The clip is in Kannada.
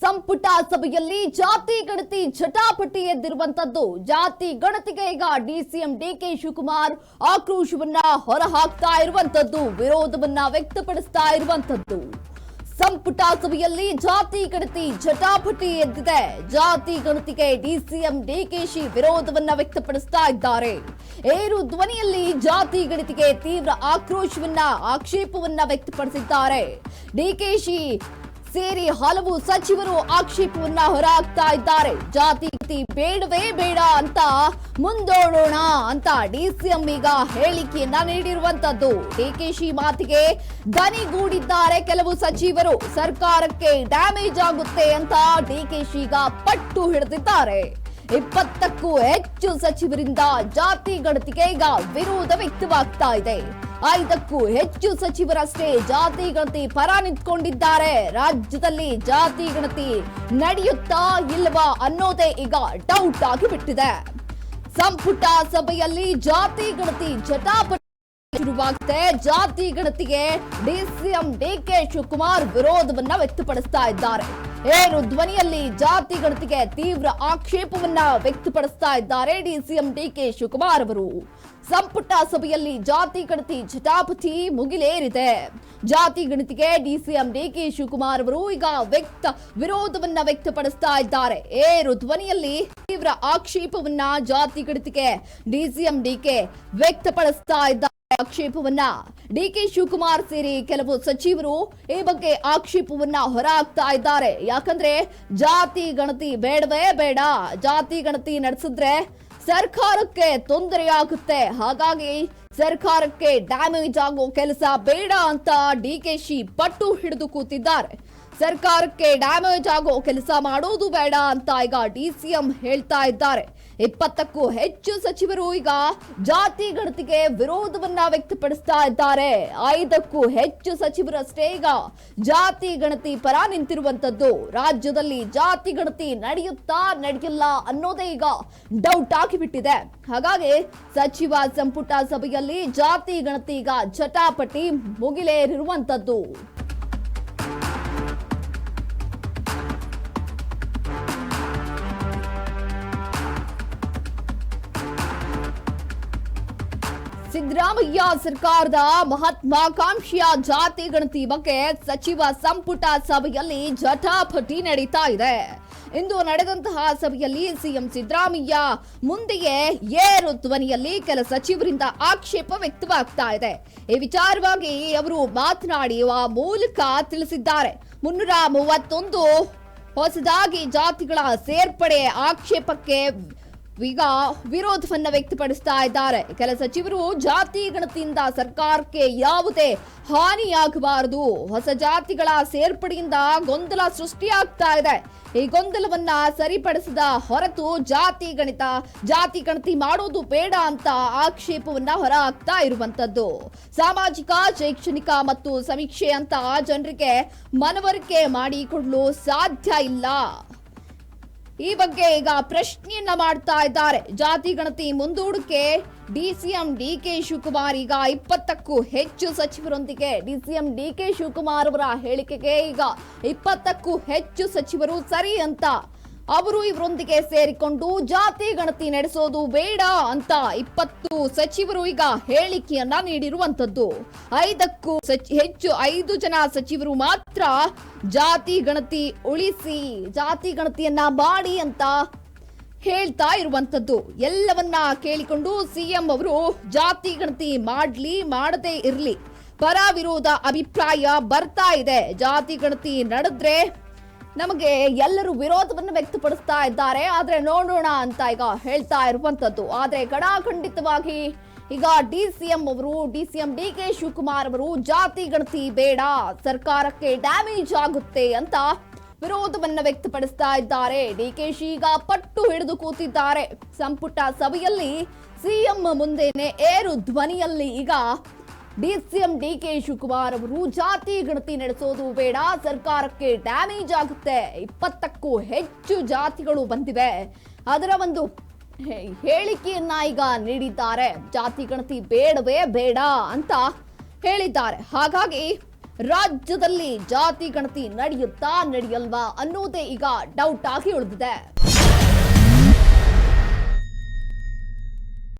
ಸಂಪುಟ ಸಭೆಯಲ್ಲಿ ಜಾತಿ ಗಣತಿ ಜಟಾಪಟಿ ಎದ್ದಿರುವಂತದ್ದು. ಜಾತಿ ಗಣತಿಗೆ ಈಗ ಡಿಸಿಎಂ ಡಿಕೆ ಶಿವಕುಮಾರ್ ಆಕ್ರೋಶವನ್ನ ಹೊರಹಾಕ್ತಾ ಇರುವಂತದ್ದು, ವಿರೋಧವನ್ನ ವ್ಯಕ್ತಪಡಿಸ್ತಾ ಇರುವಂತದ್ದು. ಸಂಪುಟ ಸಭೆಯಲ್ಲಿ ಜಾತಿ ಗಣತಿ ಜಟಾಪಟಿ ಎದ್ದಿದೆ. ಜಾತಿ ಗಣತಿಗೆ ಡಿಸಿಎಂ ಡಿಕೆಶಿ ವಿರೋಧವನ್ನ ವ್ಯಕ್ತಪಡಿಸ್ತಾ ಇದ್ದಾರೆ. ಏರು ಧ್ವನಿಯಲ್ಲಿ ಜಾತಿ ಗಣತಿಗೆ ತೀವ್ರ ಆಕ್ರೋಶವನ್ನ ಆಕ್ಷೇಪವನ್ನ ವ್ಯಕ್ತಪಡಿಸಿದ್ದಾರೆ. ಡಿಕೆಶಿ ಸೇರಿ ಹಲವು ಸಚಿವರು ಆಕ್ಷೇಪವನ್ನ ಹೊರಹಾಕ್ತಾ ಇದ್ದಾರೆ. ಜಾತಿ ಗಣತಿ ಬೇಡವೇ ಬೇಡ ಅಂತ ಮುಂದೋಡೋಣ ಅಂತ ಡಿಸಿಎಂ ಈಗ ಹೇಳಿಕೆಯನ್ನ ನೀಡಿರುವಂತದ್ದು. ಡಿಕೆಶಿ ಮಾತಿಗೆ ದನಿಗೂಡಿದ್ದಾರೆ ಕೆಲವು ಸಚಿವರು. ಸರ್ಕಾರಕ್ಕೆ ಡ್ಯಾಮೇಜ್ ಆಗುತ್ತೆ ಅಂತ ಡಿಕೆಶಿ ಈಗ ಪಟ್ಟು ಹಿಡಿದಿದ್ದಾರೆ. 20ಕ್ಕೂ ಹೆಚ್ಚು ಸಚಿವರಿಂದ ಜಾತಿ ಗಣತಿಗೆ ಈಗ ವಿರೋಧ ವ್ಯಕ್ತವಾಗ್ತಾ ಇದೆ. 5ಕ್ಕೂ ಹೆಚ್ಚು ಸಚಿವರಷ್ಟೇ ಜಾತಿ ಗಣತಿ ಪರ ನಿಂತ್ಕೊಂಡಿದ್ದಾರೆ. ರಾಜ್ಯದಲ್ಲಿ ಜಾತಿ ಗಣತಿ ನಡೆಯುತ್ತಾ ಇಲ್ವಾ ಅನ್ನೋದೇ ಈಗ ಡೌಟ್ ಆಗಿ ಬಿಟ್ಟಿದೆ. ಸಂಪುಟ ಸಭೆಯಲ್ಲಿ ಜಾತಿ ಗಣತಿ ಜಟಾಪಟಿ ಶುರುವಾಗುತ್ತೆ. ಜಾತಿ ಗಣತಿಗೆ ಡಿಸಿಎಂ ಡಿಕೆ ಶಿವಕುಮಾರ್ ವಿರೋಧವನ್ನ ವ್ಯಕ್ತಪಡಿಸ್ತಾ ಇದ್ದಾರೆ. ಏರು ಧ್ವನಿಯಲ್ಲಿ ಜಾತಿ ಗಣತಿಗೆ ತೀವ್ರ ಆಕ್ಷೇಪವನ್ನ ವ್ಯಕ್ತಪಡಿಸ್ತಾ ಇದ್ದಾರೆ ಡಿಸಿಎಂ ಡಿಕೆ ಶಿವಕುಮಾರ್ ಅವರು. ಸಂಪುಟ ಸಭೆಯಲ್ಲಿ ಜಾತಿ ಗಣತಿ ಜಟಾಪಟಿ ಮುಗಿಲೇರಿದೆ. ಜಾತಿ ಗಣತಿಗೆ ಡಿಸಿಎಂ ಡಿಕೆ ಶಿವಕುಮಾರ್ ಅವರು ಈಗ ವಿರೋಧವನ್ನ ವ್ಯಕ್ತಪಡಿಸ್ತಾ ಇದ್ದಾರೆ. ಏರು ಧ್ವನಿಯಲ್ಲಿ ತೀವ್ರ ಆಕ್ಷೇಪವನ್ನ ಜಾತಿ ಗಣತಿಗೆ ಡಿಸಿಎಂ ಡಿಕೆ ವ್ಯಕ್ತಪಡಿಸ್ತಾ ಇದ್ದಾರೆ. ಆಕ್ಷೇಪವನ್ನ ಡಿಕೆ ಶಿವಕುಮಾರ್ ಸೇರಿ ಕೆಲವು ಸಚಿವರು ಈ ಬಗ್ಗೆ ಆಕ್ಷೇಪವನ್ನ ಹೊರಹಾಕ್ತಾ ಇದ್ದಾರೆ. ಯಾಕಂದ್ರೆ ಜಾತಿ ಗಣತಿ ಬೇಡವೇ ಬೇಡ, ಜಾತಿ ಗಣತಿ ನಡೆಸಿದ್ರೆ ಸರ್ಕಾರಕ್ಕೆ ತೊಂದರೆಯಾಗುತ್ತೆ, ಹಾಗಾಗಿ ಸರ್ಕಾರಕ್ಕೆ ಡ್ಯಾಮೇಜ್ ಆಗೋ ಕೆಲಸ ಬೇಡ ಅಂತ ಡಿಕೆಶಿ ಪಟ್ಟು ಹಿಡಿದು ಕೂತಿದ್ದಾರೆ. ಸರ್ಕಾರಕ್ಕೆ ಡ್ಯಾಮೇಜ್ ಆಗೋ ಕೆಲಸ ಮಾಡೋದು ಬೇಡ ಅಂತ ಈಗ ಡಿಸಿಎಂ ಹೇಳ್ತಾ ಇದ್ದಾರೆ. 20ಕ್ಕೂ ಹೆಚ್ಚು ಸಚಿವರು ಈಗ ಜಾತಿ ಗಣತಿಗೆ ವಿರೋಧವನ್ನ ವ್ಯಕ್ತಪಡಿಸ್ತಾ ಇದ್ದಾರೆ. 5ಕ್ಕೂ ಹೆಚ್ಚು ಸಚಿವರಷ್ಟೇ ಈಗ ಜಾತಿ ಗಣತಿ ಪರ ನಿಂತಿರುವಂತದ್ದು. ರಾಜ್ಯದಲ್ಲಿ ಜಾತಿ ಗಣತಿ ನಡೆಯುತ್ತಾ ನಡೆಯಿಲ್ಲ ಅನ್ನೋದೇ ಈಗ ಡೌಟ್ ಆಗಿಬಿಟ್ಟಿದೆ. ಹಾಗಾಗಿ ಸಚಿವ ಸಂಪುಟ ಸಭೆಯಲ್ಲಿ ಜಾತಿ ಗಣತಿ ಈಗ ಜಟಾಪಟಿ ಮುಗಿಲೇರಿರುವಂತದ್ದು. ಸಿದ್ದರಾಮಯ್ಯ ಸರ್ಕಾರದ ಮಹತ್ವಾಕಾಂಕ್ಷೆಯ ಜಾತಿ ಗಣತಿ ಬಗ್ಗೆ ಸಚಿವ ಸಂಪುಟ ಸಭೆಯಲ್ಲಿ ಜಟಾಪಟಿ ನಡೀತಾ ಇದೆ. ಇಂದು ನಡೆದಂತಹ ಸಭೆಯಲ್ಲಿ ಸಿಎಂ ಸಿದ್ದರಾಮಯ್ಯ ಮುಂದೆಯೇ ಏರು ಧ್ವನಿಯಲ್ಲಿ ಕೆಲ ಸಚಿವರಿಂದ ಆಕ್ಷೇಪ ವ್ಯಕ್ತವಾಗ್ತಾ ಇದೆ. ಈ ವಿಚಾರವಾಗಿ ಅವರು ಮಾತನಾಡುವ ಮೂಲಕ ತಿಳಿಸಿದ್ದಾರೆ. 331 ಹೊಸದಾಗಿ ಜಾತಿಗಳ ಸೇರ್ಪಡೆ ಆಕ್ಷೇಪಕ್ಕೆ ಈಗ ವಿರೋಧವನ್ನ ವ್ಯಕ್ತಪಡಿಸ್ತಾ ಇದ್ದಾರೆ. ಕೆಲ ಸಚಿವರು ಜಾತಿ ಗಣತಿಯಿಂದ ಸರ್ಕಾರಕ್ಕೆ ಯಾವುದೇ ಹಾನಿಯಾಗಬಾರದು, ಹೊಸ ಜಾತಿಗಳ ಸೇರ್ಪಡೆಯಿಂದ ಗೊಂದಲ ಸೃಷ್ಟಿಯಾಗ್ತಾ ಇದೆ, ಈ ಗೊಂದಲವನ್ನ ಸರಿಪಡಿಸದ ಹೊರತು ಜಾತಿ ಗಣತಿ ಮಾಡೋದು ಬೇಡ ಅಂತ ಆಕ್ಷೇಪವನ್ನ ಹೊರಹಾಕ್ತಾ ಇರುವಂತದ್ದು. ಸಾಮಾಜಿಕ, ಶೈಕ್ಷಣಿಕ ಮತ್ತು ಸಮೀಕ್ಷೆ ಅಂತ ಜನರಿಗೆ ಮನವರಿಕೆ ಮಾಡಿಕೊಡಲು ಸಾಧ್ಯ ಇಲ್ಲ. ಈ ಬಗ್ಗೆ ಈಗ ಪ್ರಶ್ನೆಯನ್ನ ಮಾಡ್ತಾ ಇದ್ದಾರೆ. ಜಾತಿ ಗಣತಿ ಮುಂದೂಡಿಕೆ ಡಿಸಿಎಂ ಡಿಕೆ ಶಿವಕುಮಾರ್ ಈಗ 20ಕ್ಕೂ ಹೆಚ್ಚು ಸಚಿವರೊಂದಿಗೆ ಡಿಸಿಎಂ ಡಿಕೆ ಶಿವಕುಮಾರ್ ಅವರ ಹೇಳಿಕೆಗೆ ಈಗ 20ಕ್ಕೂ ಹೆಚ್ಚು ಸಚಿವರು ಸರಿ ಅಂತ ಅವರು ಇವರೊಂದಿಗೆ ಸೇರಿಕೊಂಡು ಜಾತಿ ಗಣತಿ ನಡೆಸೋದು ಬೇಡ ಅಂತ 20 ಸಚಿವರು ಈಗ ಹೇಳಿಕೆಯನ್ನ ನೀಡಿರುವಂತದ್ದು. 5ಕ್ಕೂ ಹೆಚ್ಚು 5 ಜನ ಸಚಿವರು ಮಾತ್ರ ಜಾತಿ ಗಣತಿ ಉಳಿಸಿ, ಜಾತಿ ಗಣತಿಯನ್ನ ಮಾಡಿ ಅಂತ ಹೇಳ್ತಾ ಇರುವಂತದ್ದು. ಎಲ್ಲವನ್ನ ಕೇಳಿಕೊಂಡು ಸಿಎಂ ಅವರು ಜಾತಿ ಗಣತಿ ಮಾಡದೇ ಇರ್ಲಿ, ಪರ ವಿರೋಧ ಅಭಿಪ್ರಾಯ ಬರ್ತಾ ಇದೆ. ಜಾತಿ ಗಣತಿ ನಡೆದ್ರೆ ನಮಗೆ ಎಲ್ಲರೂ ವಿರೋಧವನ್ನು ವ್ಯಕ್ತಪಡಿಸ್ತಾ ಇದ್ದಾರೆ, ಆದ್ರೆ ನೋಡೋಣ ಅಂತ ಈಗ ಹೇಳ್ತಾ ಇರುವಂತದ್ದು. ಆದ್ರೆ ಕಡಾಖಂಡಿತವಾಗಿ ಈಗ ಡಿಸಿಎಂ ಡಿಕೆ ಶಿವಕುಮಾರ್ ಅವರು ಜಾತಿ ಗಣತಿ ಬೇಡ, ಸರ್ಕಾರಕ್ಕೆ ಡ್ಯಾಮೇಜ್ ಆಗುತ್ತೆ ಅಂತ ವಿರೋಧವನ್ನ ವ್ಯಕ್ತಪಡಿಸ್ತಾ ಇದ್ದಾರೆ. ಡಿಕೆಶಿ ಈಗ ಪಟ್ಟು ಹಿಡಿದು ಕೂತಿದ್ದಾರೆ. ಸಂಪುಟ ಸಭೆಯಲ್ಲಿ ಸಿಎಂ ಮುಂದೆನೆ ಏರು ಧ್ವನಿಯಲ್ಲಿ ಈಗ ಡಿಸಿಎಂ ಡಿಕೆ ಶಿವಕುಮಾರ್ ಅವರು ಜಾತಿ ಗಣತಿ ನಡೆಸೋದು ಬೇಡ, ಸರ್ಕಾರಕ್ಕೆ ಡ್ಯಾಮೇಜ್ ಆಗುತ್ತೆ, 20ಕ್ಕೂ ಹೆಚ್ಚು ಜಾತಿಗಳು ಬಂದಿವೆ, ಅದರ ಒಂದು ಹೇಳಿಕೆಯನ್ನ ಈಗ ನೀಡಿದ್ದಾರೆ. ಜಾತಿ ಗಣತಿ ಬೇಡವೇ ಬೇಡ ಅಂತ ಹೇಳಿದ್ದಾರೆ. ಹಾಗಾಗಿ ರಾಜ್ಯದಲ್ಲಿ ಜಾತಿ ಗಣತಿ ನಡೆಯುತ್ತಾ ನಡೆಯಲ್ವಾ ಅನ್ನೋದೇ ಈಗ ಡೌಟ್ ಆಗಿ ಉಳಿದಿದೆ.